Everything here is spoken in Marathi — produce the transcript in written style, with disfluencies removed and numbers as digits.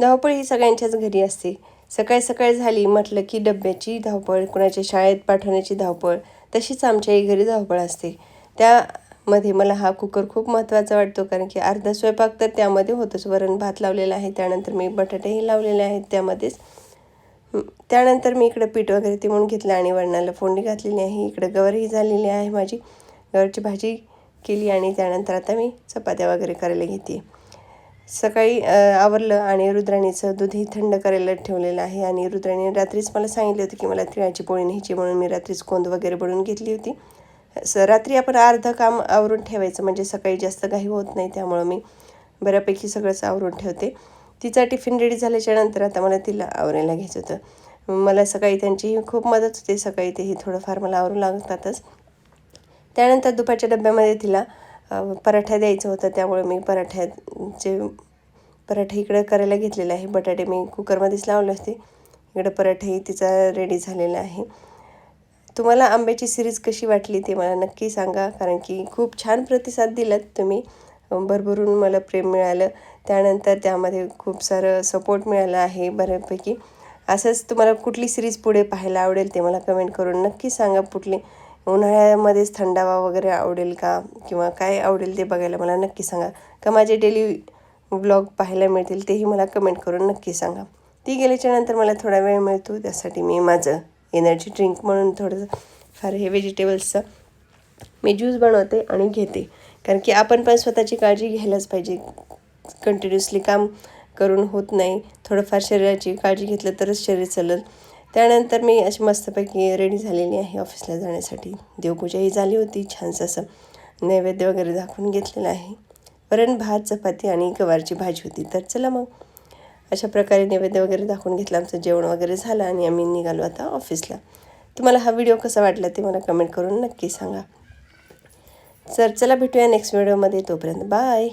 धावपळ ही सगळ्यांच्याच घरी असते. सकाळ झाली म्हटलं की डब्याची धावपळ, कुणाच्या शाळेत पाठवण्याची धावपळ, तशीच आमच्याही घरी धावपळ असते. त्यामध्ये मला हा कुकर खूप महत्त्वाचा वाटतो, कारण की अर्धा स्वयंपाक तर त्यामध्ये होतोच. वरण भात लावलेला आहे, त्यानंतर मी बटाटेही लावलेले आहेत त्यामध्येच. त्यानंतर मी इकडं पीठ वगैरे ते म्हणून घेतलं आणि वरणाला फोडणी घातलेली आहे. इकडं गवारही झालेली आहे माझी, गवारची भाजी केली आणि त्यानंतर आता मी चपात्या वगैरे करायला घेते. सकाळी आवरलं आणि रुद्राणीचं दूधही थंड करायला ठेवलेलं आहे. आणि रुद्राणीने रात्रीच मला सांगितलं होतं की मला तिळाची पोळी न्यायची, म्हणून मी रात्रीच कोंद वगैरे बनवून घेतली होती. रात्री आपण अर्धं काम आवरून ठेवायचं, म्हणजे सकाळी जास्त घाई होत नाही. त्यामुळं मी बऱ्यापैकी सगळंच आवरून ठेवते. तिचा टिफिन रेडी झाल्याच्यानंतर आता मला तिला आवरायला घ्यायचं होतं. मला सकाळी त्यांचीही खूप मदत होते, सकाळी तेही थोडंफार मला आवरू लागतातच. त्यानंतर दुपारच्या डब्यामध्ये तिला पराठा द्यायचं होतं, त्यामुळे मी पराठे इकडं करायला घेतलेलं आहे. बटाटे मी कुकरमध्येच लावले असते. इकडं पराठाही तिचा रेडी झालेला आहे. तुम्हाला आंब्याची सिरीज कशी वाटली ते मला नक्की सांगा, कारण की खूप छान प्रतिसाद दिलात तुम्ही. भरभरून मला प्रेम मिळालं. त्यानंतर त्यामध्ये खूप सारं सपोर्ट मिळालं आहे बऱ्यापैकी. असंच तुम्हाला कुठली सिरीज पुढे पाहायला आवडेल ते मला कमेंट करून नक्की सांगा. कुठली उन्हाळ्यामध्येच थंडावा वगैरे आवडेल का, किंवा काय आवडेल ते बघायला मला नक्की सांगा. का माझे डेली व्लॉग पाहायला मिळतील तेही मला कमेंट करून नक्की सांगा. ती गेल्याच्यानंतर मला थोडा वेळ मिळतो, त्यासाठी मी माझं एनर्जी ड्रिंक म्हणून थोडंसं फार हे व्हेजिटेबल्सचं मी ज्यूस बनवते आणि घेते. कारण की आपण पण स्वतःची काळजी घ्यायलाच पाहिजे. कंटिन्युअसली काम करून होत नाही. थोडंफार शरीराची काळजी घेतलं तरच शरीर चालेल. त्यानंतर मी अशी मस्तपैकी रेडी झालेली आहे ऑफिसला जाण्यासाठी. देवपूजाही झाली होती. छानसं असं नैवेद्य वगैरे दाखवून घेतलेलं आहे. वरण भात, चपाती आणि गवारची भाजी होती. तर चला मग अशा प्रकारे नैवेद्य वगैरे दाखवून घेतलं. आमचं जेवण वगैरे झालं आणि आम्ही निघालो आता ऑफिसला. तुम्हाला हा व्हिडिओ कसा वाटला ते मला कमेंट करून नक्की सांगा. चला भेटूया नेक्स्ट व्हिडिओमध्ये. तोपर्यंत बाय.